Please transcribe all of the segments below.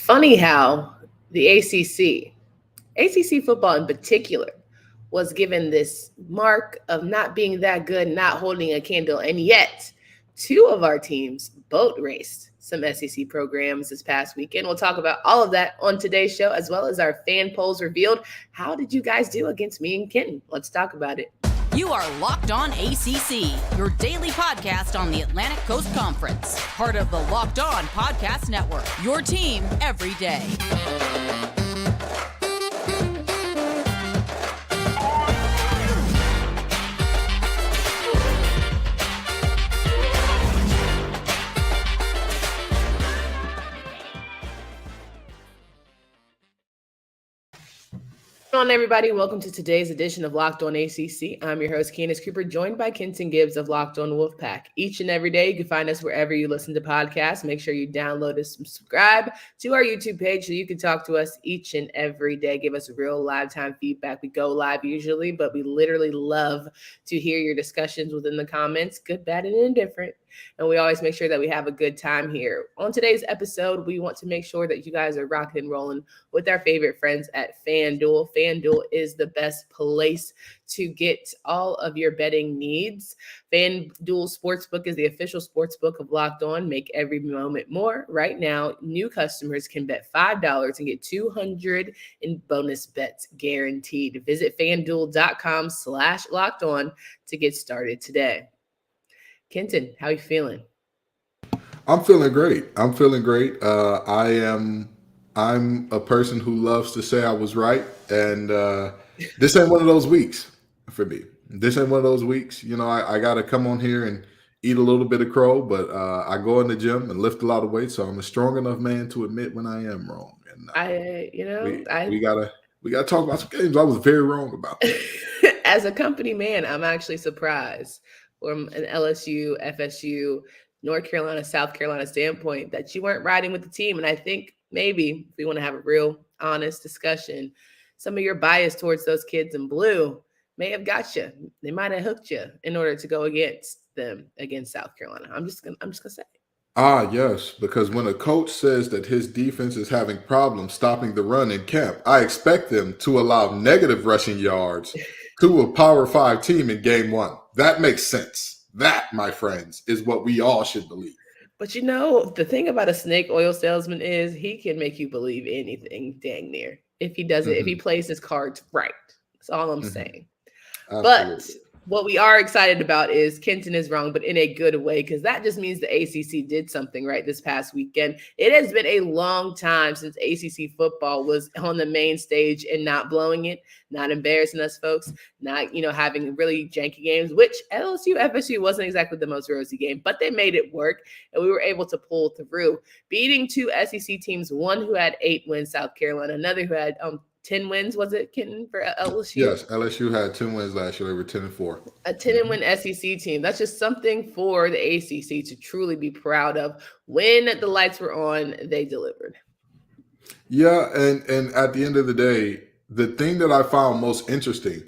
Funny how the ACC football in particular, was given this mark of not being that good, not holding a candle. And yet, two of our teams boat raced some SEC programs this past weekend. We'll talk about all of that on today's show, as well as our fan polls revealed. How did you guys do against me and Kenton? Let's talk about it. You are Locked On ACC, your daily podcast on the Atlantic Coast Conference. Part of the Locked On Podcast Network, your team every day. Hello, everybody. Welcome to today's edition of Locked On ACC. I'm your host, Candace Cooper, joined by Kenton Gibbs of Locked On Wolfpack. Each and every day, you can find us wherever you listen to podcasts. Make sure you download and subscribe to our YouTube page so you can talk to us each and every day. Give us real live time feedback. We go live usually, but we literally love to hear your discussions within the comments, good, bad, and indifferent. And we always make sure that we have a good time here. On today's episode, we want to make sure that you guys are rocking and rolling with our favorite friends at FanDuel. FanDuel is the best place to get all of your betting needs. FanDuel Sportsbook is the official sportsbook of Locked On. Make every moment more. Right now, new customers can bet $5 and get $200 in bonus bets guaranteed. Visit FanDuel.com/Locked On to get started today. Kenton, how are you feeling? I'm feeling great. I'm a person who loves to say I was right, and this ain't one of those weeks for me. This ain't one of those weeks. You know, I got to come on here and eat a little bit of crow, but I go in the gym and lift a lot of weight, so I'm a strong enough man to admit when I am wrong. And we gotta talk about some games I was very wrong about. As a company man, I'm actually surprised from an LSU, FSU, North Carolina, South Carolina standpoint that you weren't riding with the team. And I think maybe if we want to have a real honest discussion, some of your bias towards those kids in blue may have got you. They might have hooked you in order to go against them against South Carolina. I'm just gonna say. Yes, because when a coach says that his defense is having problems stopping the run in camp, I expect them to allow negative rushing yards to a Power 5 team in game one. That makes sense. That, my friends, is what we all should believe. But you know, the thing about a snake oil salesman is he can make you believe anything dang near if he does it, if he plays his cards right. That's all I'm saying. Absolutely. But what we are excited about is Kenton is wrong, but in a good way, because that just means the ACC did something right this past weekend. It has been a long time since ACC football was on the main stage and not blowing it, not embarrassing us folks, not, having really janky games, which LSU, FSU wasn't exactly the most rosy game, but they made it work, and we were able to pull through, beating two SEC teams, one who had 8 wins, South Carolina, another who had 10 wins, was it, Kenton, for LSU? Yes, LSU had 10 wins last year. They were 10-4. A 10-win SEC team. That's just something for the ACC to truly be proud of. When the lights were on, they delivered. Yeah, and at the end of the day, the thing that I found most interesting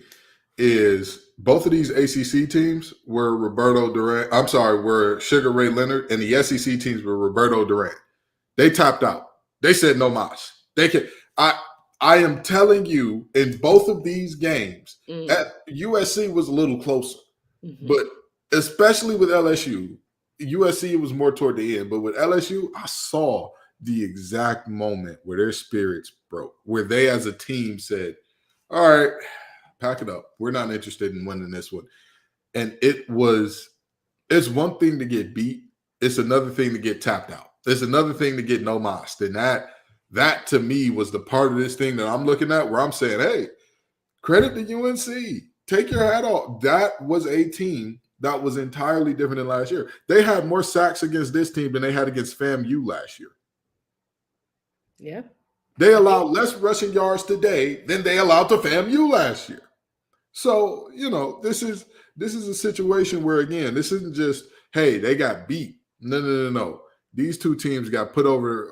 is both of these ACC teams were were Sugar Ray Leonard, and the SEC teams were Roberto Duran. They tapped out. They said no mas. They can. I am telling you, in both of these games, USC was a little closer. But especially with LSU, USC was more toward the end. But with LSU, I saw the exact moment where their spirits broke, where they as a team said, all right, pack it up. We're not interested in winning this one. And it's one thing to get beat. It's another thing to get tapped out. It's another thing to get no mas. And that to me was the part of this thing that I'm looking at where I'm saying, hey, credit to UNC. Take your hat off. That was a team that was entirely different than last year. They had more sacks against this team than they had against FAMU last year. Yeah. They allowed less rushing yards today than they allowed to FAMU last year. So, this is a situation where, again, this isn't just, hey, they got beat. No. These two teams got put over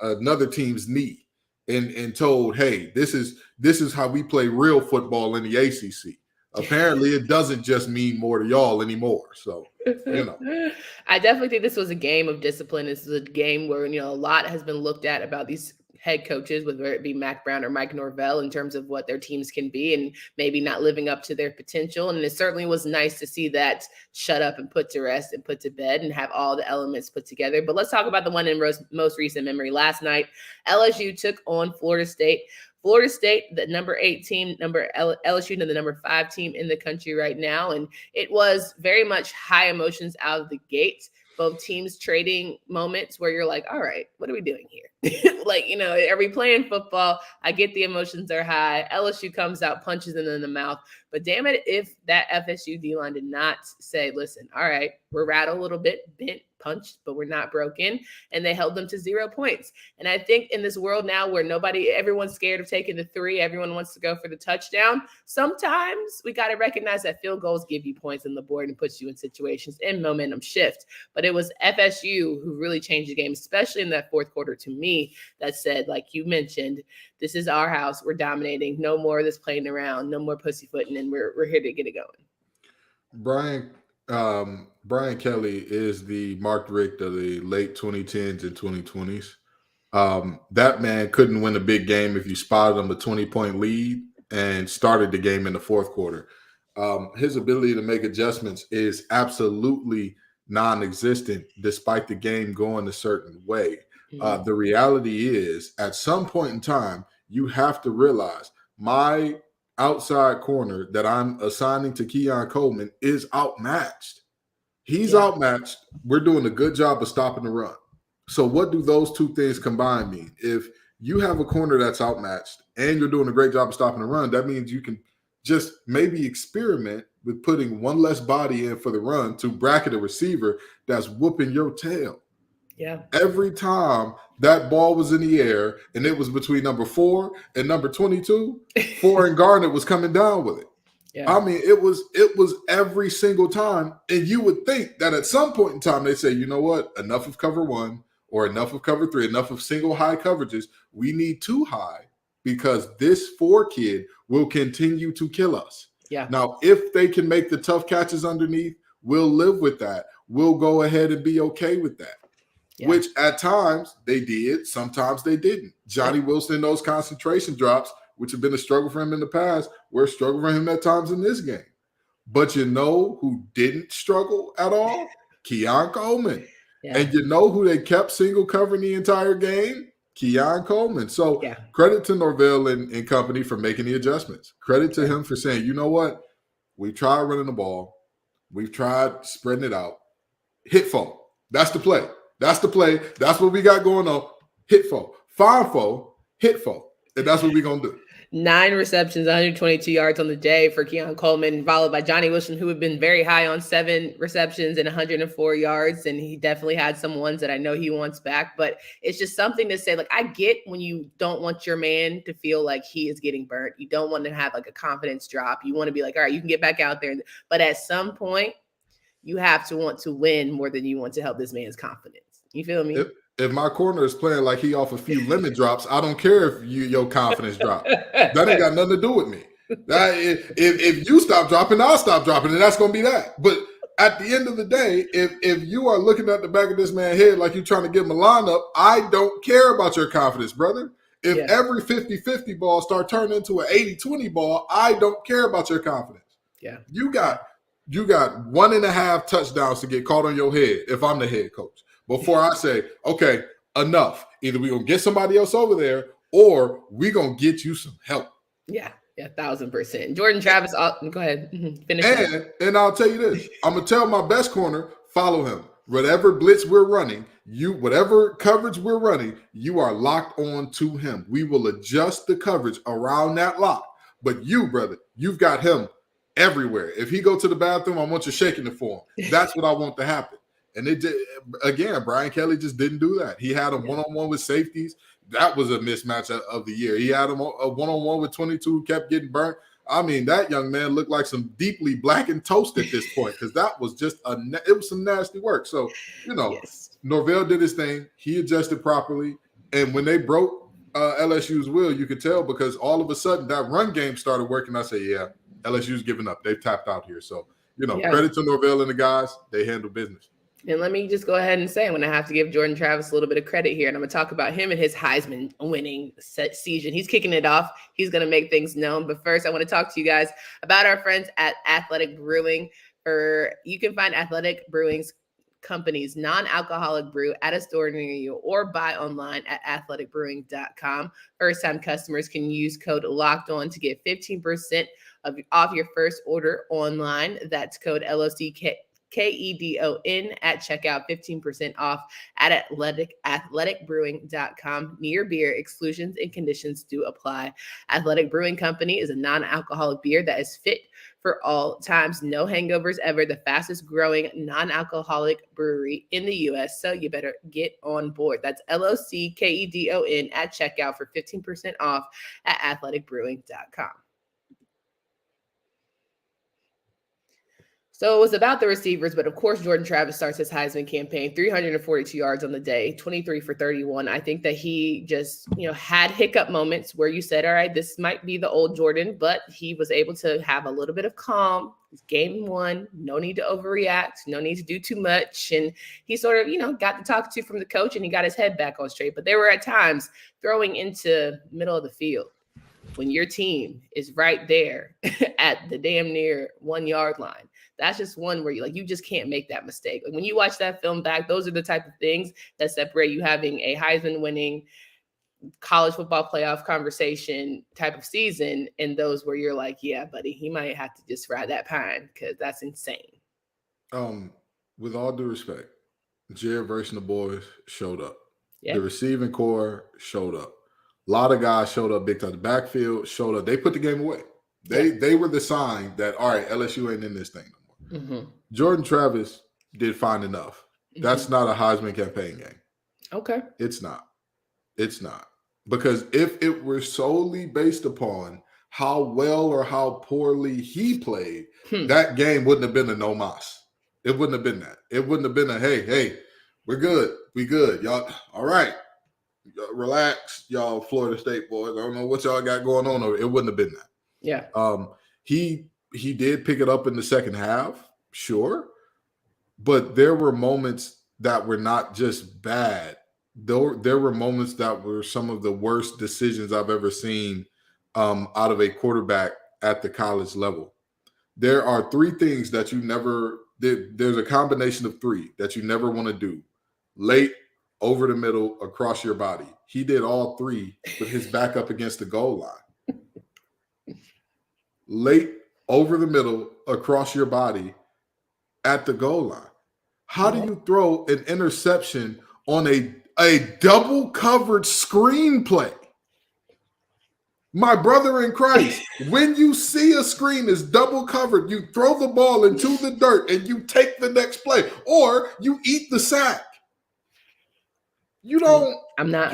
another team's knee and told, hey, this is how we play real football in the ACC. Apparently, it doesn't just mean more to y'all anymore. So, I definitely think this was a game of discipline. This is a game where, a lot has been looked at about these head coaches, whether it be Mac Brown or Mike Norvell, in terms of what their teams can be and maybe not living up to their potential. And it certainly was nice to see that shut up and put to rest and put to bed and have all the elements put together. But let's talk about the one in most recent memory. Last night, LSU took on Florida State. Florida State, the number 8 team, LSU, the number 5 team in the country right now. And it was very much high emotions out of the gate. Both teams trading moments where you're like, all right, what are we doing here? Are we playing football? I get the emotions are high. LSU comes out, punches them in the mouth. But damn it, if that FSU D-line did not say, listen, all right, we're rattled a little bit, bent, punched, but we're not broken. And they held them to 0 points. And I think in this world now where everyone's scared of taking the 3, everyone wants to go for the touchdown. Sometimes we got to recognize that field goals give you points on the board and puts you in situations and momentum shift. But it was FSU who really changed the game, especially in that fourth quarter to me, that said, like you mentioned, this is our house. We're dominating. No more of this playing around. No more pussyfooting. And we're here to get it going. Brian Kelly is the Mark Richt of the late 2010s and 2020s. That man couldn't win a big game if you spotted him a 20-point lead and started the game in the fourth quarter. His ability to make adjustments is absolutely non-existent despite the game going a certain way. The reality is, at some point in time, you have to realize my outside corner that I'm assigning to Keon Coleman is outmatched. He's outmatched. We're doing a good job of stopping the run. So what do those two things combined mean? If you have a corner that's outmatched and you're doing a great job of stopping the run, that means you can just maybe experiment with putting one less body in for the run to bracket a receiver that's whooping your tail. Yeah. Every time that ball was in the air and it was between number 4 and number 22, Foreign Garnet was coming down with it. Yeah. I mean, it was every single time. And you would think that at some point in time, they say, you know what? Enough of cover 1 or enough of cover 3, enough of single high coverages. We need 2 high because this 4 kid will continue to kill us. Yeah. Now, if they can make the tough catches underneath, we'll live with that. We'll go ahead and be okay with that. Yeah. Which at times they did, sometimes they didn't. Johnny Wilson, those concentration drops, which have been a struggle for him in the past, were a struggle for him at times in this game. But you know who didn't struggle at all? Keon Coleman. Yeah. And you know who they kept single covering the entire game? Keon Coleman. So credit to Norvell and company for making the adjustments. Credit to him for saying, you know what? We've tried running the ball. We've tried spreading it out. Hit foe. That's the play. That's the play. That's what we got going on. Hit foe. Find foe. Hit foe. And that's what we're going to do. 9 receptions, 122 yards on the day for Keon Coleman, followed by Johnny Wilson, who had been very high on 7 receptions and 104 yards. And he definitely had some ones that I know he wants back. But it's just something to say, like, I get when you don't want your man to feel like he is getting burnt. You don't want to have like a confidence drop. You want to be like, all right, you can get back out there. But at some point, you have to want to win more than you want to help this man's confidence. You feel me? If my corner is playing like he off a few lemon drops, I don't care if your confidence drop. That ain't got nothing to do with me. If you stop dropping, I'll stop dropping, and that's going to be that. But at the end of the day, if you are looking at the back of this man's head like you're trying to give him a lineup, I don't care about your confidence, brother. If every 50-50 ball start turning into an 80-20 ball, I don't care about your confidence. Yeah. You got 1.5 touchdowns to get caught on your head if I'm the head coach. Before I say, okay, enough. Either we're going to get somebody else over there or we're going to get you some help. Yeah, 1,000%. Jordan Travis, go ahead. Finish. And I'll tell you this. I'm going to tell my best corner, follow him. Whatever blitz we're running, whatever coverage we're running, you are locked on to him. We will adjust the coverage around that lock. But you, brother, you've got him everywhere. If he go to the bathroom, I want you shaking it for him. That's what I want to happen. And it did, again, Brian Kelly just didn't do that. He had him one-on-one with safeties. That was a mismatch of the year. He had him a one-on-one with 22, kept getting burnt. I mean, that young man looked like some deeply blackened toast at this point because that was just it was some nasty work. So, Norvell did his thing. He adjusted properly. And when they broke LSU's will, you could tell because all of a sudden that run game started working. I said, LSU's given up. They've tapped out here. So, Yeah. credit to Norvell and the guys. They handle business. And let me just go ahead and say, I'm going to have to give Jordan Travis a little bit of credit here. And I'm going to talk about him and his Heisman winning season. He's kicking it off. He's going to make things known. But first, I want to talk to you guys about our friends at Athletic Brewing. You can find Athletic Brewing's company's non-alcoholic brew at a store near you or buy online at athleticbrewing.com. First-time customers can use code LOCKEDON to get 15% off your first order online. That's code LOCKEDON at checkout, 15% off at athleticbrewing.com. Near beer, exclusions and conditions do apply. Athletic Brewing Company is a non-alcoholic beer that is fit for all times. No hangovers ever. The fastest growing non-alcoholic brewery in the U.S. So you better get on board. That's LOCKEDON at checkout for 15% off at athleticbrewing.com. So it was about the receivers, but of course, Jordan Travis starts his Heisman campaign, 342 yards on the day, 23 for 31. I think that he just, had hiccup moments where you said, all right, this might be the old Jordan, but he was able to have a little bit of calm. It's game one, no need to overreact, no need to do too much. And he sort of, got to talk to from the coach and he got his head back on straight. But there were at times throwing into middle of the field when your team is right there at the damn near 1 yard line. That's just one where you just can't make that mistake. Like when you watch that film back, those are the type of things that separate you having a Heisman winning college football playoff conversation type of season and those where you're like, yeah, buddy, he might have to just ride that pine because that's insane. With all due respect, Jared versus the boys showed up. Yeah. The receiving core showed up. A lot of guys showed up big time. The backfield showed up. They put the game away. They were the sign that, all right, LSU ain't in this thing no more. Mm-hmm. Jordan Travis did fine enough. That's not a Heisman campaign game. Okay. It's not. Because if it were solely based upon how well or how poorly he played, that game wouldn't have been a no mas. It wouldn't have been that. It wouldn't have been a, hey, we're good. We good. Y'all, all right. Relax, y'all Florida State boys. I don't know what y'all got going on over. It wouldn't have been that. Yeah. He did pick it up in the second half, sure. But there were moments that were not just bad. There were moments that were some of the worst decisions I've ever seen out of a quarterback at the college level. There are three things that you never did. There's a combination of three that you never want to do. Late, over the middle, across your body. He did all three with his back up against the goal line. Late, over the middle, across your body, at the goal line. How do you throw an interception on a double covered screenplay? My brother in Christ, when you see a screen is double covered, you throw the ball into the dirt and you take the next play, or you eat the sack. You don't. I'm not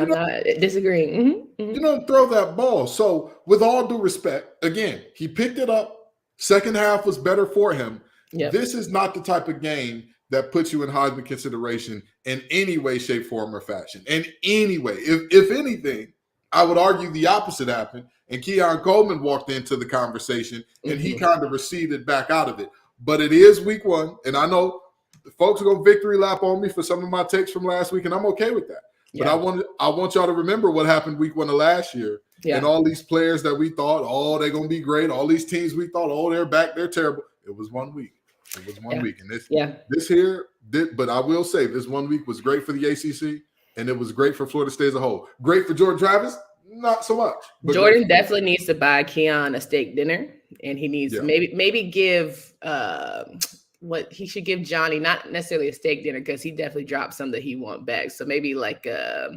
disagreeing. Mm-hmm. Mm-hmm. You don't throw that ball. So, with all due respect, again, he picked it up. Second half was better for him. Yep. This is not the type of game that puts you in Heisman consideration in any way, shape, form, or fashion. In any way. If anything, I would argue the opposite happened, and Keon Coleman walked into the conversation, and he kind of receded back out of it. But it is week one, and I know the folks are going to victory lap on me for some of my takes from last week, and I'm okay with that. Yeah. But I want y'all to remember what happened week one of last year. Yeah. And all these players that we thought, they're going to be great. All these teams we thought, they're back, they're terrible. It was 1 week. It was one week. And but I will say this 1 week was great for the ACC, and it was great for Florida State as a whole. Great for Jordan Travis? Not so much. Jordan definitely needs to buy Keon a steak dinner, and he needs to maybe give what he should give Johnny, not necessarily a steak dinner, because he definitely dropped some that he want back. So maybe like a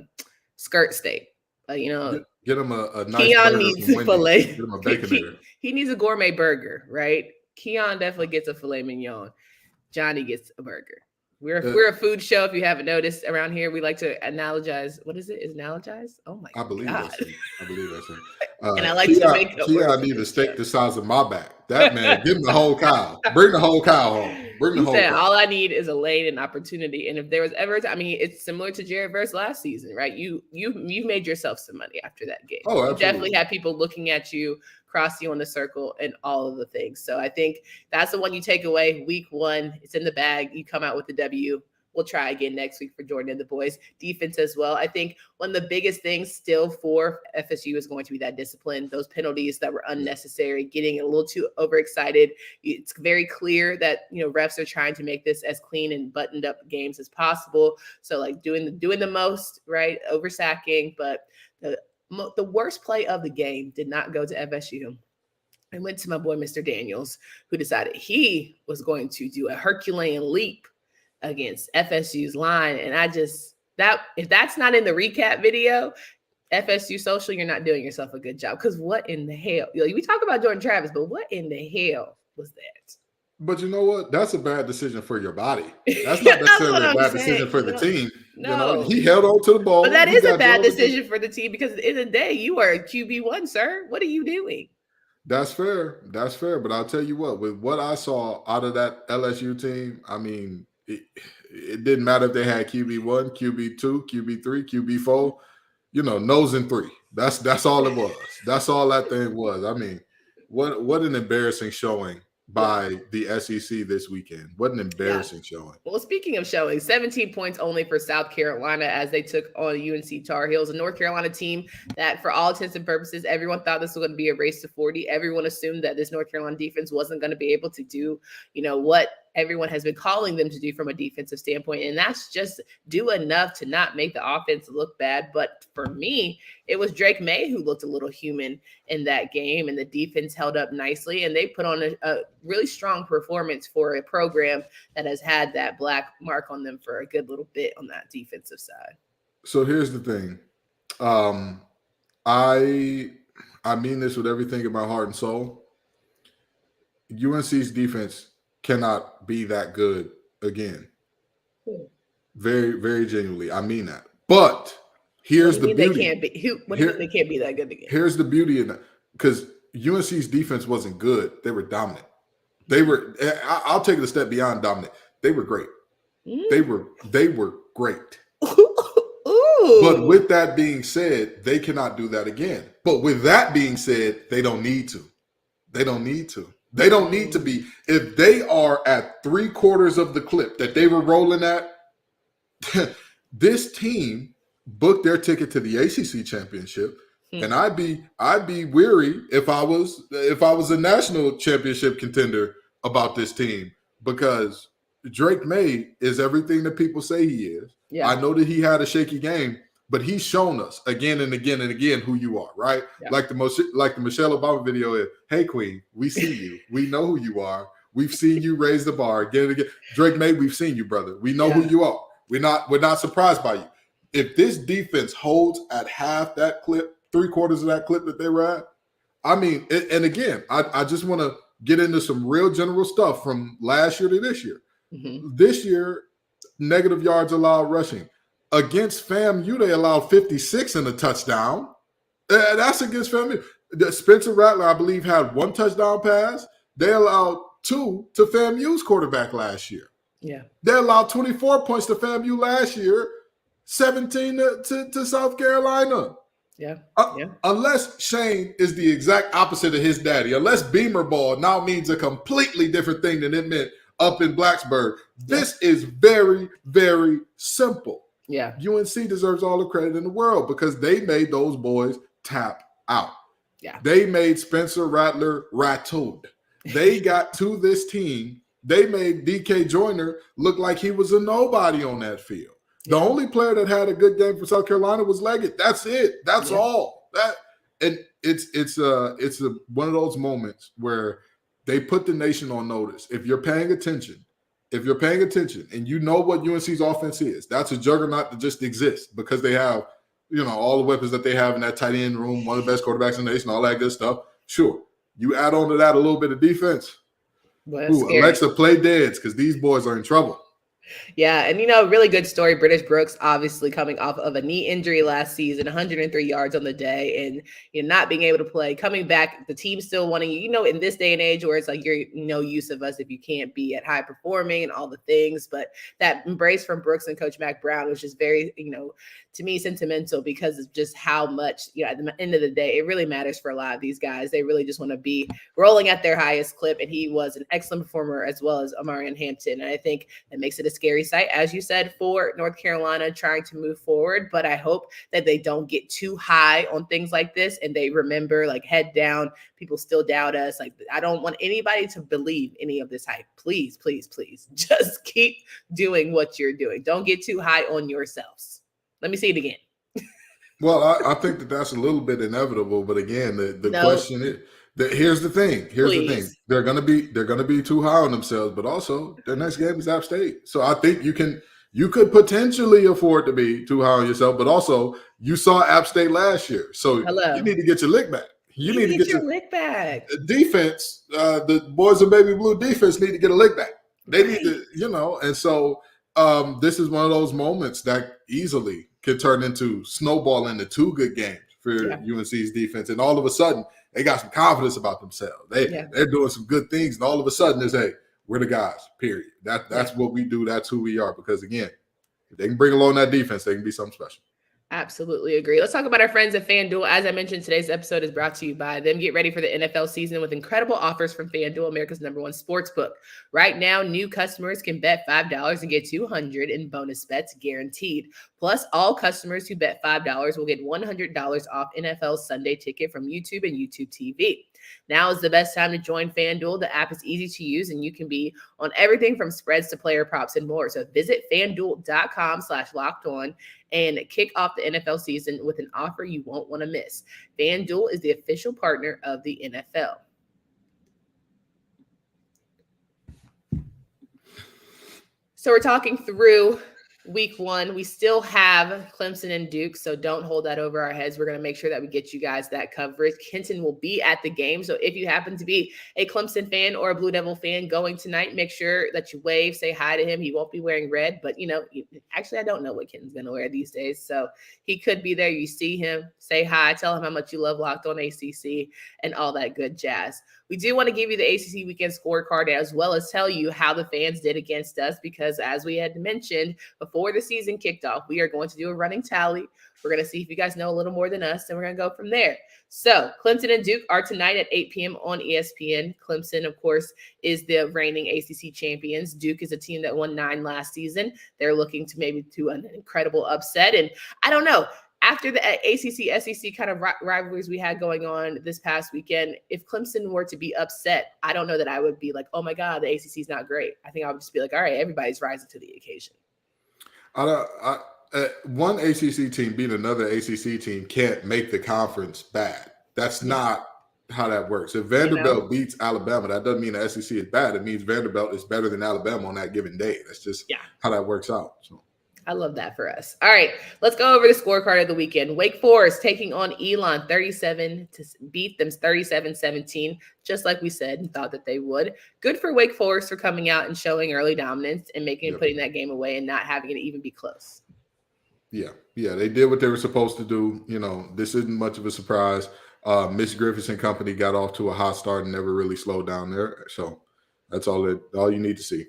skirt steak. Get him a nice Keon needs a filet. Get him a baconator. He needs a gourmet burger, right? Keon definitely gets a filet mignon. Johnny gets a burger. We're a food show. If you haven't noticed around here, we like to analogize. What is it? Is analogize? Oh my God. I believe that's it. And I like to make up words. Keon need a steak the size of my back. That man, give him the whole cow. Bring the whole cow home. Bring the whole cow. All I need is a lane and opportunity. And if there was ever, it's similar to Jared Verse last season, right? You made yourself some money after that game. Oh, absolutely. You definitely had people looking at you, cross you on the circle, and all of the things. So I think that's the one you take away. Week 1, it's in the bag. You come out with the W. We'll try again next week for Jordan and the boys. Defense as well. I think one of the biggest things still for FSU is going to be that discipline, those penalties that were unnecessary, getting a little too overexcited. It's very clear that, refs are trying to make this as clean and buttoned up games as possible. So like doing the most, right? Over sacking, but the worst play of the game did not go to FSU. I went to my boy, Mr. Daniels, who decided he was going to do a Herculean leap against FSU's line. And if that's not in the recap video, FSU social, you're not doing yourself a good job. Because what in the hell? We talk about Jordan Travis, but what in the hell was that? But you know what? That's a bad decision for your body. That's not necessarily a bad decision for the team. No. He held on to the ball. But that is a bad decision for the team because at the end of the day, you are QB1, sir. What are you doing? That's fair. But I'll tell you what, with what I saw out of that LSU team, it didn't matter if they had QB1, QB2, QB3, QB4, nose and 3. That's all it was. That's all that thing was. What an embarrassing showing by the SEC this weekend. What an embarrassing showing. Well, speaking of showing, 17 points only for South Carolina as they took on UNC Tar Heels, a North Carolina team that for all intents and purposes, everyone thought this was going to be a race to 40. Everyone assumed that this North Carolina defense wasn't going to be able to do, what everyone has been calling them to do from a defensive standpoint. And that's just do enough to not make the offense look bad. But for me, it was Drake Maye who looked a little human in that game, and the defense held up nicely. And they put on a really strong performance for a program that has had that black mark on them for a good little bit on that defensive side. So here's the thing. I mean this with everything in my heart and soul. UNC's defense cannot be that good again. Very, very genuinely. I mean that. But here's the beauty. They can't be that good again? Here's the beauty in that. Because UNC's defense wasn't good. They were dominant. I'll take it a step beyond dominant. They were great. They were great. But with that being said, they cannot do that again. But with that being said, they don't need to. They don't need to be. If they are at 3/4 of the clip that they were rolling at, this team booked their ticket to the ACC championship, and I'd be weary if I was a national championship contender about this team, because Drake Maye is everything that people say he is. Yeah. I know that he had a shaky game, but he's shown us again and again and again who you are, right? Yeah. Like the Michelle Obama video is, "Hey Queen, we see you. We know who you are. We've seen you raise the bar again and again." Drake Maye, we've seen you, brother. We know who you are. We're not surprised by you. If this defense holds at half that clip, 3/4 of that clip that they were at, and again, I just want to get into some real general stuff from last year to this year. Mm-hmm. This year, negative yards allowed rushing. Against FAMU, they allowed 56 and a touchdown. That's against FAMU. Spencer Rattler, I believe, had 1 touchdown pass. They allowed 2 to FAMU's quarterback last year. Yeah. They allowed 24 points to FAMU last year, 17 to South Carolina. Yeah. Unless Shane is the exact opposite of his daddy, unless Beamer ball now means a completely different thing than it meant up in Blacksburg. This is very, very simple. Yeah. UNC deserves all the credit in the world because they made those boys tap out. Yeah. They made Spencer Rattler rattled. They got to this team. They made DK Joyner look like he was a nobody on that field. The only player that had a good game for South Carolina was Leggett. That's it. That's all. It's one of those moments where they put the nation on notice. If you're paying attention, and you know what UNC's offense is, that's a juggernaut that just exists because they have, all the weapons that they have in that tight end room, one of the best quarterbacks in the nation, all that good stuff. Sure. You add on to that a little bit of defense. Well, Alexa, play deads because these boys are in trouble. Yeah, and really good story. British Brooks obviously coming off of a knee injury last season, 103 yards on the day, and not being able to play, coming back, the team still wanting you. In this day and age where it's like you're no use of us if you can't be at high performing and all the things. But that embrace from Brooks and Coach Mac Brown was just very, to me, sentimental because of just how much, at the end of the day, it really matters for a lot of these guys. They really just want to be rolling at their highest clip, and he was an excellent performer as well as Omarion Hampton. And I think that makes it a scary sight, as you said, for North Carolina trying to move forward. But I hope that they don't get too high on things like this and they remember, like, head down. People still doubt us. Like, I don't want anybody to believe any of this hype. Please, please, please, just keep doing what you're doing. Don't get too high on yourselves. Let me say it again. Well, I think that's a little bit inevitable, but again, the question is that here's the thing. The thing. They're gonna be too high on themselves, but also their next game is App State. So I think you could potentially afford to be too high on yourself, but also you saw App State last year. So you need to get your lick back. You need to get your lick back. Defense, the boys in baby blue defense need to get a lick back. They need to, and so this is one of those moments that easily could turn into snowball into two good games for UNC's defense. And all of a sudden, they got some confidence about themselves. They're doing some good things. And all of a sudden, it's, hey, we're the guys, period. That's what we do. That's who we are. Because, again, if they can bring along that defense, they can be something special. Absolutely agree. Let's talk about our friends at FanDuel. As I mentioned, today's episode is brought to you by them. Get ready for the NFL season with incredible offers from FanDuel, America's #1 sports book. Right now, new customers can bet $5 and get $200 in bonus bets guaranteed. Plus, all customers who bet $5 will get $100 off NFL Sunday Ticket from YouTube and YouTube TV. Now is the best time to join FanDuel. The app is easy to use, and you can be on everything from spreads to player props and more. So visit FanDuel.com/lockedon and kick off the NFL season with an offer you won't want to miss. FanDuel is the official partner of the NFL. So we're talking through week one. We still have Clemson and Duke, so don't hold that over our heads. We're going to make sure that we get you guys that coverage. Kenton will be at the game, so if you happen to be a Clemson fan or a Blue Devil fan going tonight, make sure that you wave, say hi to him. He won't be wearing red, but, actually, I don't know what Kenton's going to wear these days, so he could be there. You see him, say hi, tell him how much you love Locked On ACC and all that good jazz. We do want to give you the ACC weekend scorecard as well as tell you how the fans did against us because, as we had mentioned before the season kicked off, we are going to do a running tally. We're going to see if you guys know a little more than us, and we're going to go from there. So Clemson and Duke are tonight at 8 p.m. on ESPN. Clemson, of course, is the reigning ACC champions. Duke is a team that won 9 last season. They're looking to maybe do an incredible upset, and I don't know. After the ACC, SEC kind of rivalries we had going on this past weekend, if Clemson were to be upset, I don't know that I would be like, oh, my God, the ACC is not great. I think I would just be like, all right, everybody's rising to the occasion. One ACC team beat another ACC team can't make the conference bad. That's not how that works. If Vanderbilt beats Alabama, that doesn't mean the SEC is bad. It means Vanderbilt is better than Alabama on that given day. That's just how that works out. So. I love that for us. All right, let's go over the scorecard of the weekend. Wake Forest taking on Elon 37 to beat them 37-17, just like we said and thought that they would. Good for Wake Forest for coming out and showing early dominance and putting that game away and not having it even be close. Yeah, they did what they were supposed to do. This isn't much of a surprise. Miss Griffiths and company got off to a hot start and never really slowed down there. So that's all you need to see.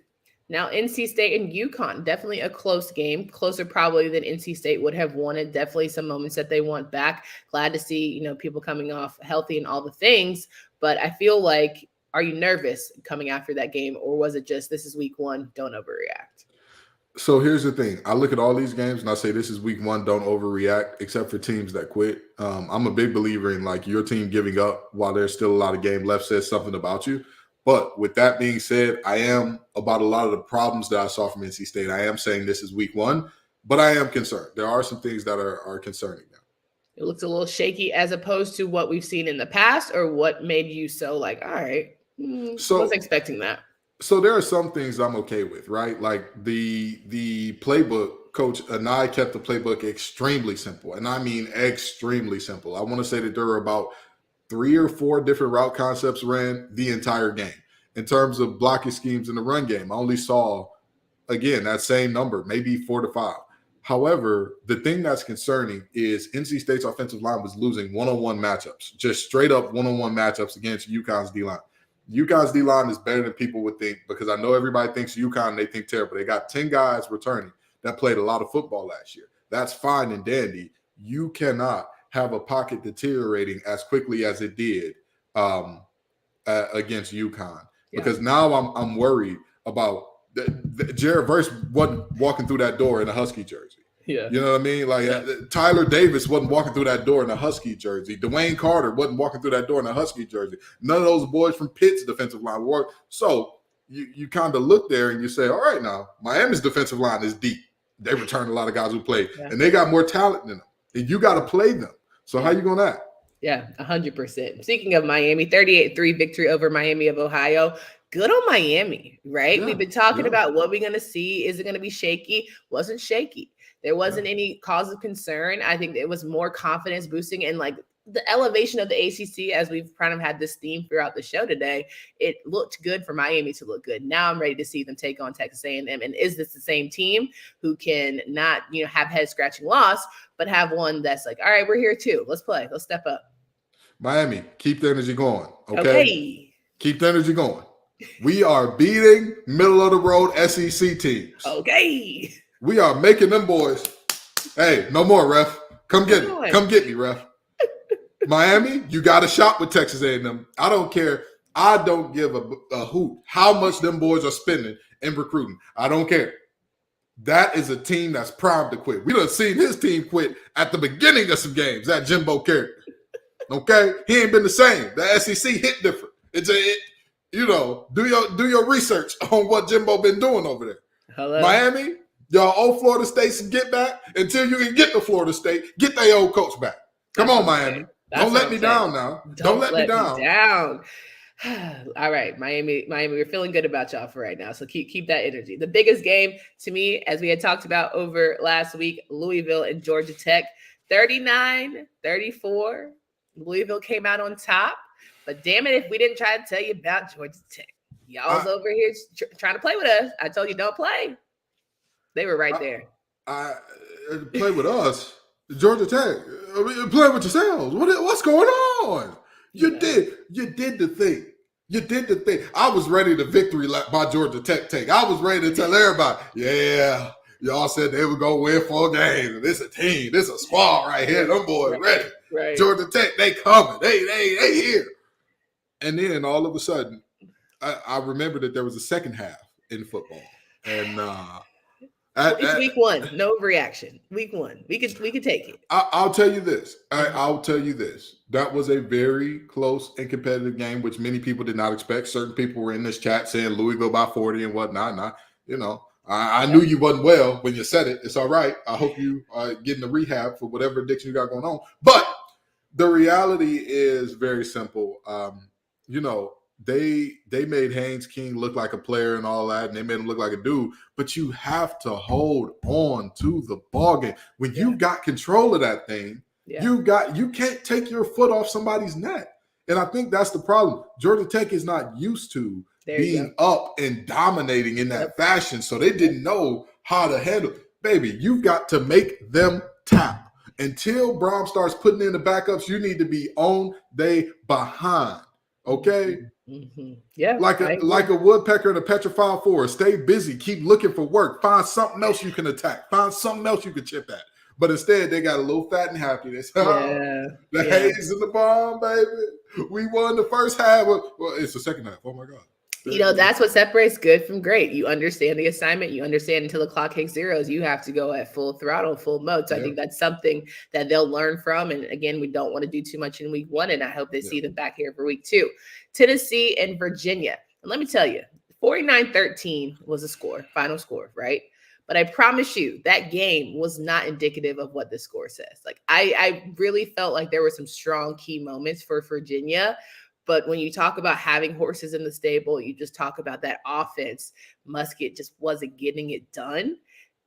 Now, NC State and UConn, definitely a close game, closer probably than NC State would have wanted. Definitely some moments that they want back. Glad to see, people coming off healthy and all the things. But I feel like, are you nervous coming after that game? Or was it just, this is week one, don't overreact? So here's the thing. I look at all these games and I say, this is week one, don't overreact, except for teams that quit. I'm a big believer in your team giving up while there's still a lot of game left says something about you. But with that being said, I am about a lot of the problems that I saw from NC State. I am saying this is week one, but I am concerned. There are some things that are concerning now. It looks a little shaky as opposed to what we've seen in the past, or what made you so all right, so I was expecting that. So there are some things I'm okay with, right? Like the playbook, Coach Anai kept the playbook extremely simple, and I mean extremely simple. I want to say that there were about 3 or 4 different route concepts ran the entire game. In terms of blocking schemes in the run game, I only saw again, that same number, maybe 4 to 5. However, the thing that's concerning is NC State's offensive line was losing one-on-one matchups, just straight up one-on-one matchups against UConn's D-line. UConn's D-line is better than people would think, because I know everybody thinks UConn, they think terrible. They got 10 guys returning that played a lot of football last year. That's fine and dandy. You cannot have a pocket deteriorating as quickly as it did against UConn, because now I'm worried about Jared Verse wasn't walking through that door in a Husky jersey. Yeah. You know what I mean? Like Tyler Davis wasn't walking through that door in a Husky jersey. Dwayne Carter wasn't walking through that door in a Husky jersey. None of those boys from Pitt's defensive line were. So you kind of look there and you say, all right, now Miami's defensive line is deep. They return a lot of guys who played, and they got more talent than them. And you got to play them. So how you going to act? Yeah, 100%. Speaking of Miami, 38-3 victory over Miami of Ohio. Good on Miami, right? We've been talking about what we're going to see. Is it going to be shaky? Wasn't shaky. There wasn't any cause of concern. I think it was more confidence boosting, and like the elevation of the ACC, as we've kind of had this theme throughout the show today, it looked good for Miami to look good. Now I'm ready to see them take on Texas A&M. And is this the same team who can not, have head scratching loss, but have one that's like, all right, we're here too. Let's play. Let's step up. Miami, keep the energy going. Okay. Keep the energy going. We are beating middle of the road SEC teams. Okay. We are making them boys. Hey, no more, ref. Come get me. Come get me, ref. Miami, you got to shop with Texas A&M. I don't care. I don't give a hoot how much them boys are spending in recruiting. I don't care. That is a team that's primed to quit. We done seen his team quit at the beginning of some games, that Jimbo character. Okay? He ain't been the same. The SEC hit different. Do your research on what Jimbo been doing over there. Hello. Miami, y'all owe Florida State some get back. Until you can get to Florida State, get their old coach back. Come on, Miami. Don't let me down now. Don't let me down. All right, Miami, we're feeling good about y'all for right now. So keep that energy. The biggest game to me, as we had talked about over last week, Louisville and Georgia Tech, 39-34. Louisville came out on top. But damn it, if we didn't try to tell you about Georgia Tech. Y'all's over here trying to play with us. I told you don't play. They were right there. Play with us? Georgia Tech? Play with yourselves. What's going on? You did the thing. You did the thing. I was ready to victory lap by Georgia Tech take. I was ready to tell everybody, y'all said they were going to win 4 games. This a team. This a squad right here. Them boys ready. Right. Georgia Tech, they coming. They here. And then all of a sudden, I remember that there was a second half in football. And it's week 1. No reaction. Week 1. We could take it. I'll tell you this. I'll tell you this. That was a very close and competitive game, which many people did not expect. Certain people were in this chat saying Louisville by 40 and whatnot. I knew you wasn't well when you said it. It's all right. I hope you are getting the rehab for whatever addiction you got going on. But the reality is very simple. They made Haynes King look like a player and all that, and they made him look like a dude. But you have to hold on to the ball game. When you got control of that thing, you can't take your foot off somebody's neck. And I think that's the problem. Georgia Tech is not used to being up and dominating in that fashion, so they didn't know how to handle it. Baby, you've got to make them tap. Until Brown starts putting in the backups, you need to be on they behind. Okay? Mm-hmm. Yeah. Like a woodpecker in a petrified forest. Stay busy. Keep looking for work. Find something else you can attack. Find something else you can chip at. But instead, they got a little fat and happiness. Hayes in the bomb, baby. We won the first half. Well, it's the second half. Oh, my God. That's what separates good from great. You understand the assignment. You understand until the clock hits zeros, you have to go at full throttle, full mode. So I think that's something that they'll learn from. And again, we don't want to do too much in week 1. And I hope they see them back here for week 2. Tennessee and Virginia. And let me tell you, 49-13 was the final score, right? But I promise you that game was not indicative of what the score says. Like I really felt like there were some strong key moments for Virginia. But when you talk about having horses in the stable, you just talk about that offense. Musket just wasn't getting it done.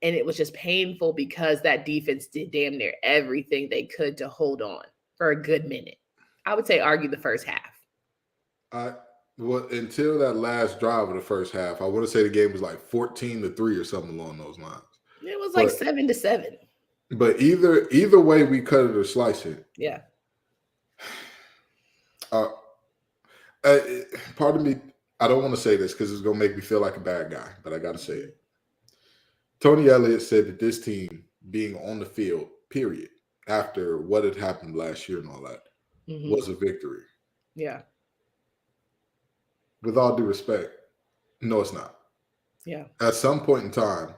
And it was just painful because that defense did damn near everything they could to hold on for a good minute. I would say argue the first half. Well, until that last drive of the first half, I want to say the game was like 14-3 or something along those lines. It was like 7-7. But either way we cut it or slice it. Yeah. Pardon me, I don't want to say this because it's going to make me feel like a bad guy, but I got to say it. Tony Elliott said that this team being on the field, period, after what had happened last year and all that, was a victory. Yeah. With all due respect, no, it's not. Yeah. At some point in time,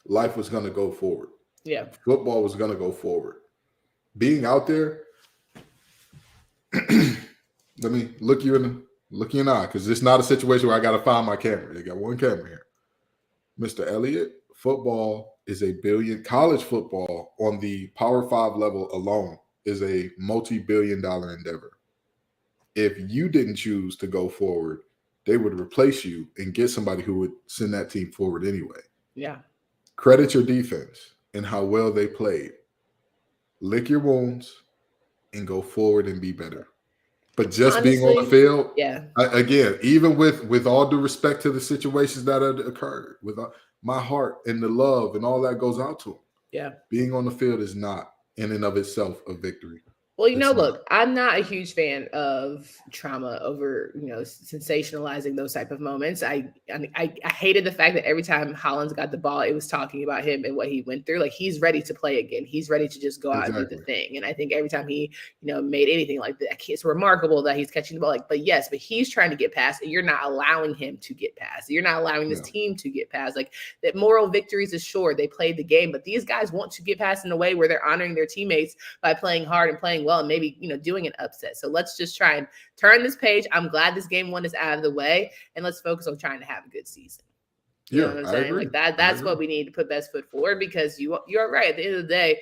life was going to go forward. Yeah. Football was going to go forward. Being out there, let me look you in the eye, because it's not a situation where I got to find my camera. They got one camera here. Mr. Elliott, football is college football on the Power 5 level alone is a multi-billion-dollar endeavor. If you didn't choose to go forward, they would replace you and get somebody who would send that team forward anyway. Yeah. Credit your defense and how well they played. Lick your wounds and go forward and be better. But just honestly, being on the field, again, even with all due respect to the situations that had occurred, with my heart and the love and all that goes out to them. Yeah. Being on the field is not in and of itself a victory. Well, look, I'm not a huge fan of trauma over, sensationalizing those type of moments. I hated the fact that every time Hollins got the ball, it was talking about him and what he went through. Like, he's ready to play again. He's ready to just go out and do the thing. And I think every time he, made anything like that, it's remarkable that he's catching the ball. But he's trying to get past, and you're not allowing him to get past. You're not allowing this team to get past. Like, that moral victories is sure they played the game, but these guys want to get past in a way where they're honoring their teammates by playing hard and playing well and maybe, doing an upset. So let's just try and turn this page. I'm glad this game 1 is out of the way, and let's focus on trying to have a good season. You know what I'm saying? Agree. Like that's what we need to put best foot forward, because you're right. At the end of the day,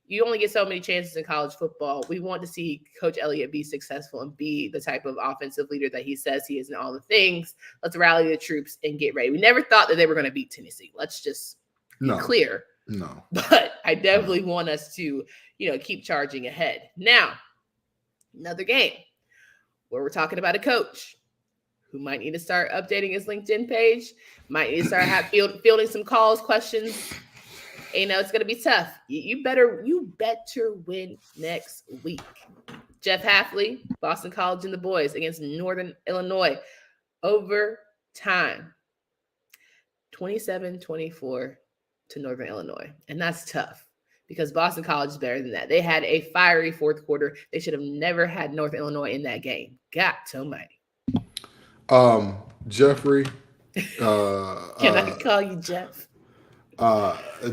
you only get so many chances in college football. We want to see Coach Elliott be successful and be the type of offensive leader that he says he is and all the things. Let's rally the troops and get ready. We never thought that they were going to beat Tennessee. Let's just be clear. No. But I definitely want us to, keep charging ahead. Now, another game where we're talking about a coach who might need to start updating his LinkedIn page, might need to start fielding some calls, questions. It's going to be tough. You better win next week. Jeff Hafley, Boston College and the boys against Northern Illinois. Overtime. 27-24 to Northern Illinois. And that's tough because Boston College is better than that. They had a fiery fourth quarter. They should have never had Northern Illinois in that game. God almighty. Jeffrey. Can I call you Jeff?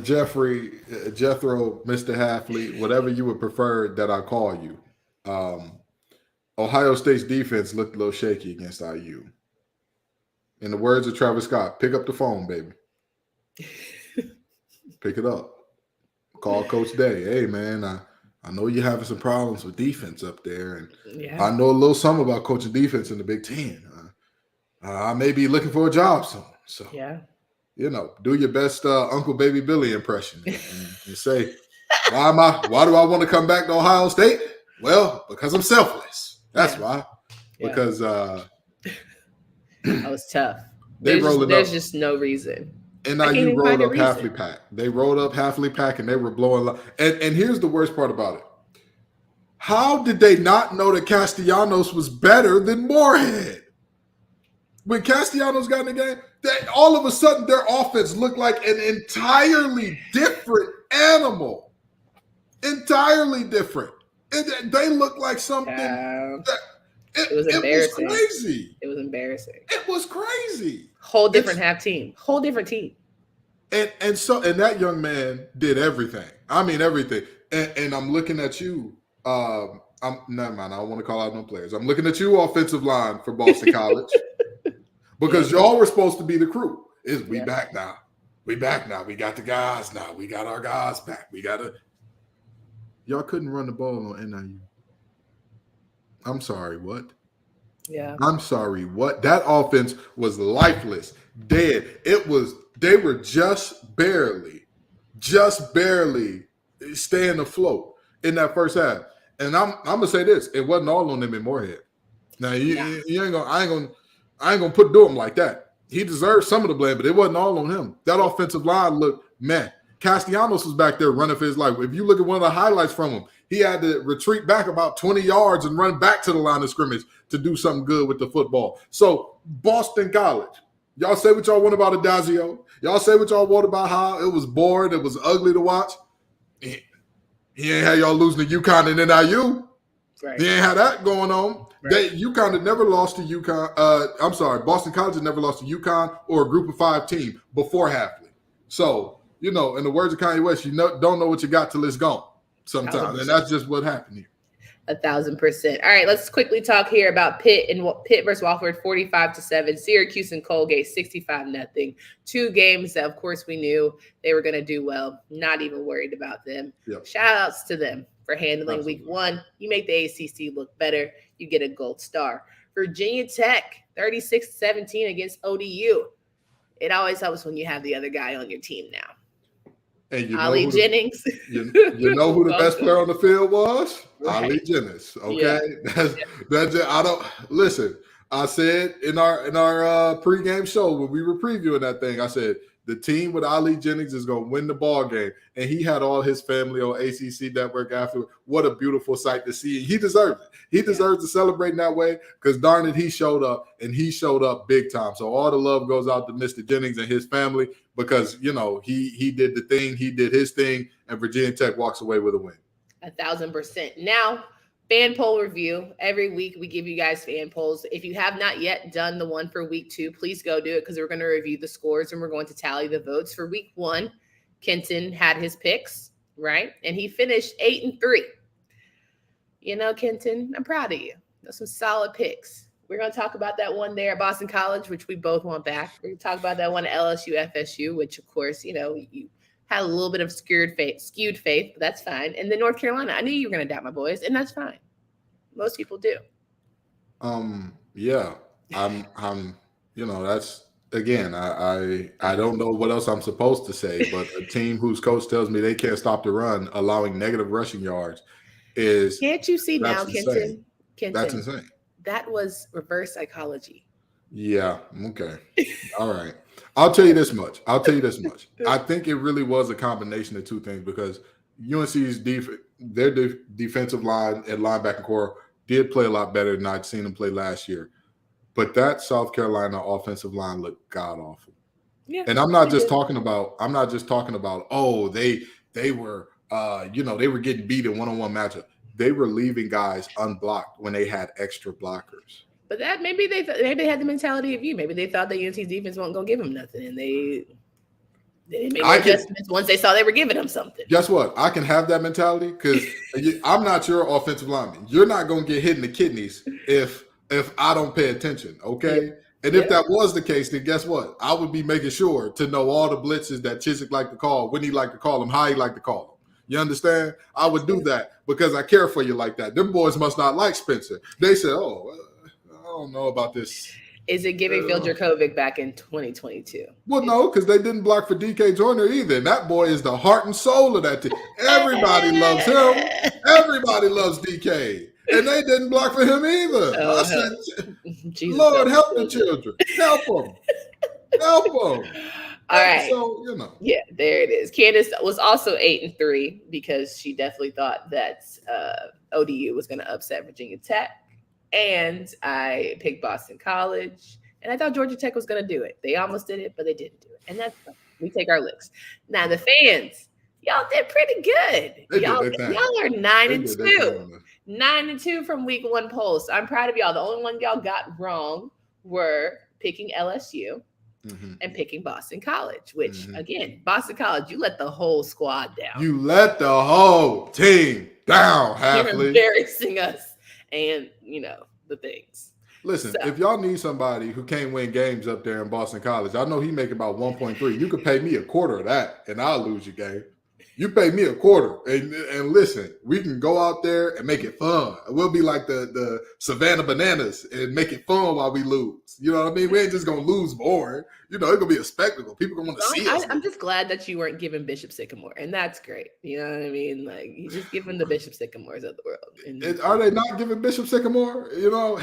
Jeffrey, Jethro, Mr. Hafley, whatever you would prefer that I call you. Ohio State's defense looked a little shaky against IU. In the words of Travis Scott, pick up the phone, baby. Pick it up. Call Coach Day. Hey, man, I know you're having some problems with defense up there, and I know a little something about coaching defense in the Big Ten. I may be looking for a job soon. So, do your best Uncle Baby Billy impression and say, why do I want to come back to Ohio State? Well, because I'm selfless. That's why. Because that was tough. There's just no reason. And now you rolled up Hafley Pack. They rolled up Hafley Pack and they were blowing. And here's the worst part about it. How did they not know that Castellanos was better than Moorhead? When Castellanos got in the game, all of a sudden their offense looked like an entirely different animal. Entirely different. And they looked like something it was embarrassing. It was crazy. It was embarrassing. It was crazy. Whole different team. Whole different team. And that young man did everything. I mean everything. And I'm looking at you. Never mind. I don't want to call out no players. I'm looking at you, offensive line for Boston College, because y'all were supposed to be the crew. We back now. We back now. We got the guys now. We got our guys back. Y'all couldn't run the ball on NIU. I'm sorry, what? Yeah. I'm sorry, what? That offense was lifeless, dead. They were just barely staying afloat in that first half. And I'm gonna say this: it wasn't all on them in Moorhead. Now I ain't gonna I ain't gonna do him like that. He deserves some of the blame, but it wasn't all on him. That offensive line looked man. Castellanos was back there running for his life. If you look at one of the highlights from him, he had to retreat back about 20 yards and run back to the line of scrimmage to do something good with the football. So Boston College, y'all say what y'all want about Adazio. Y'all say what y'all want about how it was boring, it was ugly to watch. He ain't had y'all losing to UConn and NIU. Right. He ain't had that going on. Right. UConn had never lost to UConn. Boston College had never lost to UConn or a Group of 5 team before Hafley. So, in the words of Kanye West, don't know what you got till it's gone sometimes. 100%. And that's just what happened here. 1,000%. All right, let's quickly talk here about Pitt versus Wofford, 45-7. Syracuse and Colgate, 65-0. 2 games that, of course, we knew they were going to do well. Not even worried about them. Yep. Shout outs to them for handling Week 1. You make the ACC look better. You get a gold star. Virginia Tech, 36-17 against ODU. It always helps when you have the other guy on your team now. And Ali Jennings. You know who the best player on the field was? Right. Ali Jennings. Okay, yeah. That's it. Listen. I said in our pregame show when we were previewing that thing, I said the team with Ali Jennings is going to win the ball game, and he had all his family on ACC Network after. What a beautiful sight to see. He deserves it. He deserves to celebrate in that way because, darn it, he showed up, and he showed up big time. So all the love goes out to Mr. Jennings and his family because, he did the thing. He did his thing, and Virginia Tech walks away with a win. 1,000%. Now, fan poll review. Every week we give you guys fan polls. If you have not yet done the one for week 2, please go do it because we're going to review the scores and we're going to tally the votes. For week 1, Kenton had his picks, right? And he finished 8-3. Kenton, I'm proud of you. Those some solid picks. We're going to talk about that one there at Boston College, which we both want back. We're going to talk about that one at LSU, FSU, which, of course, you had a little bit of skewed faith, but that's fine. And then North Carolina, I knew you were going to doubt my boys, and that's fine. Most people do. Yeah. That's again, I don't know what else I'm supposed to say, but a team whose coach tells me they can't stop the run, allowing negative rushing yards is can't you see now, Kenton? That's insane. That was reverse psychology. Yeah. Okay. All right. I'll tell you this much. I think it really was a combination of 2 things because UNC's defensive line and linebacking core did play a lot better than I'd seen them play last year. But that South Carolina offensive line looked god awful. Yeah. And I'm not just talking about, they were they were getting beat in one-on-one matchup. They were leaving guys unblocked when they had extra blockers. But that maybe they had the mentality of you. Maybe they thought that UNC's defense wasn't going to give them nothing, and they made adjustments once they saw they were giving them something. Guess what? I can have that mentality because I'm not your offensive lineman. You're not going to get hit in the kidneys if I don't pay attention, okay? Yeah. And if that was the case, then guess what? I would be making sure to know all the blitzes that Chiswick liked to call, when he liked to call them, how he liked to call them. You understand? I would do that because I care for you like that. Them boys must not like Spencer. They said, I don't know about this. Is it giving Phil Dracovic back in 2022? Well, no, because they didn't block for DK Joyner either. And that boy is the heart and soul of that team. Everybody loves him. Everybody loves DK. And they didn't block for him either. I said, Lord, help the children. Help them. Help them. All right. So, Yeah, there it is. Candace was also 8-3 because she definitely thought that ODU was going to upset Virginia Tech. And I picked Boston College. And I thought Georgia Tech was going to do it. They almost did it, but they didn't do it. And that's fine. We take our licks. Now, the fans, y'all did pretty good. Y'all are 9-2. 9-2 from week 1 polls. So I'm proud of y'all. The only one y'all got wrong were picking LSU. Mm-hmm. And picking Boston College, which, again, Boston College, you let the whole squad down. You let the whole team down, Hafley. You're embarrassing us and, the things. Listen, if y'all need somebody who can't win games up there in Boston College, I know he make about 1.3. You could pay me a quarter of that, and I'll lose your game. You pay me a quarter, and listen, we can go out there and make it fun. We'll be like the Savannah Bananas and make it fun while we lose. You know what I mean? We ain't just gonna lose boring. You know, it's gonna be a spectacle. People gonna want to see us. I'm just glad that you weren't giving Bishop Sycamore, and that's great. You know what I mean? Like, you just giving the Bishop Sycamores of the world. And are they not giving Bishop Sycamore? You know,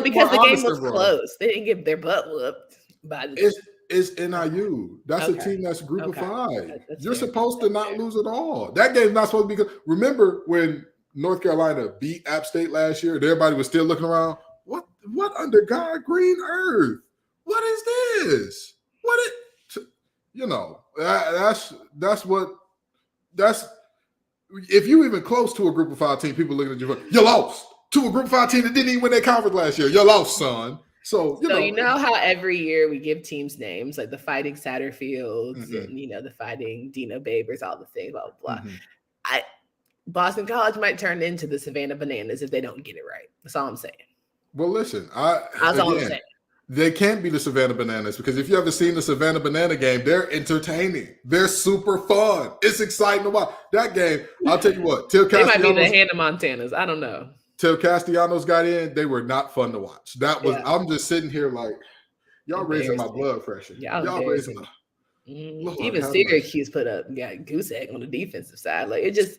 because the game was close. They didn't get their butt whooped by the. It's NIU. That's a team that's group of 5. You're supposed to not lose at all. That game's not supposed to be good. Remember when North Carolina beat App State last year and everybody was still looking around? What under God green earth? What is this? That's if you even close to a group of 5 team, people looking at you, you lost to a group of 5 team that didn't even win their conference last year. You lost, son. So you know how every year we give teams names like the Fighting Satterfields and the Fighting Dino Babers, all the things, blah blah blah. Boston College might turn into the Savannah Bananas if they don't get it right. That's all I'm saying. Well, listen, all I'm saying. They can't be the Savannah Bananas because if you ever seen the Savannah Banana game, they're entertaining. They're super fun. It's exciting to watch. That game, I'll tell you what. They might be the Hannah Montanas. I don't know. Till Castellanos got in, they were not fun to watch. That was I'm just sitting here like, y'all raising my blood pressure. Y'all raising my even Syracuse put up goose egg on the defensive side. Like it's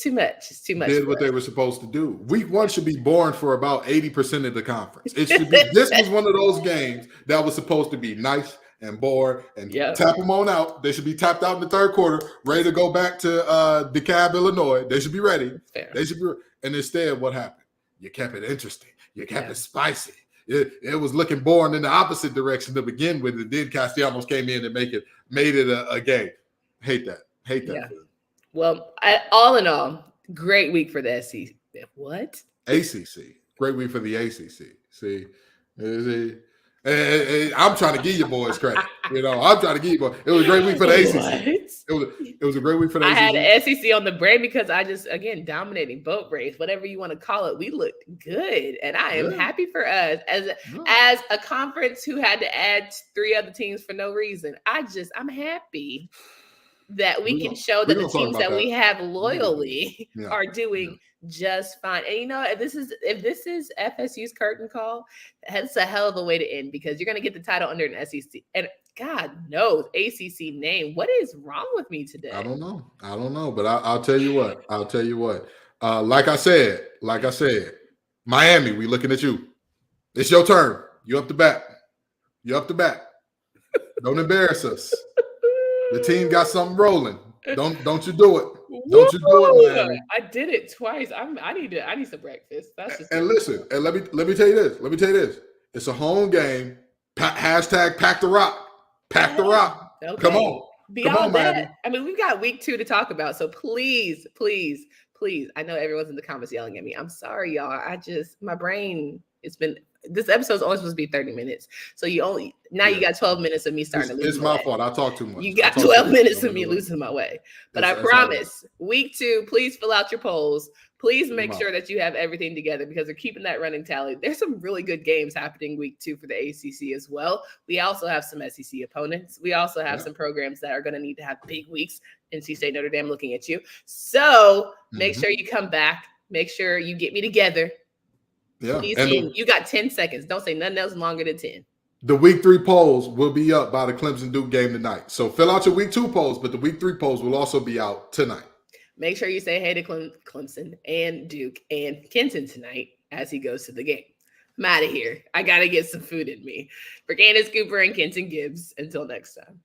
too much. It's too much. Did what they were supposed to do. Week 1 should be boring for about 80% of the conference. It should be this was one of those games that was supposed to be nice and boring and tap them on out. They should be tapped out in the third quarter, ready to go back to DeKalb, Illinois. They should be ready. They should be. And instead, what happened? You kept it interesting. You kept it spicy. It was looking boring in the opposite direction to begin with. And then Castellanos came in and made it a game. Hate that. Yeah. Well, all in all, great week for the SEC. What? ACC. Great week for the ACC. See? I'm trying to give you boys credit. I'm trying to give you boys. It was a great week for the ACC. It was a great week for the ACC. I had the SEC on the brain because I just, again, dominating boat race, whatever you want to call it. We looked good, and I am happy for us as a conference who had to add 3 other teams for no reason. I'm happy that we can show that the teams that we have loyally are doing just fine. And if this is FSU's curtain call, that's a hell of a way to end because you're going to get the title under an SEC. And God knows, ACC name. What is wrong with me today? I don't know. But I'll tell you what. Like I said, Miami, we looking at you. It's your turn. You up to bat. Don't embarrass us. The team got something rolling. Don't you do it. Don't you do it, Miami. I did it twice. I need some breakfast. That's just listen. And let me tell you this. It's a home game. Hashtag pack the rock. Pack the rock. Okay. Come on. Beyond that, I mean, we've got week 2 to talk about. So please. I know everyone's in the comments yelling at me. I'm sorry, y'all. My brain, this episode's only supposed to be 30 minutes. So you got 12 minutes of me starting to lose. It's my fault. I talk too much. You got 12 minutes of me losing my way. But I promise, week 2, please fill out your polls. Please make sure that you have everything together because they're keeping that running tally. There's some really good games happening week 2 for the ACC as well. We also have some SEC opponents. We also have some programs that are going to need to have big weeks. NC State, Notre Dame looking at you. So make sure you come back. Make sure you get me together. Yeah. You got 10 seconds. Don't say nothing else longer than 10. The week 3 polls will be up by the Clemson Duke game tonight. So fill out your week 2 polls, but the week 3 polls will also be out tonight. Make sure you say hey to Clemson and Duke and Kenton tonight as he goes to the game. I'm out of here. I got to get some food in me. For Candace Cooper and Kenton Gibbs, until next time.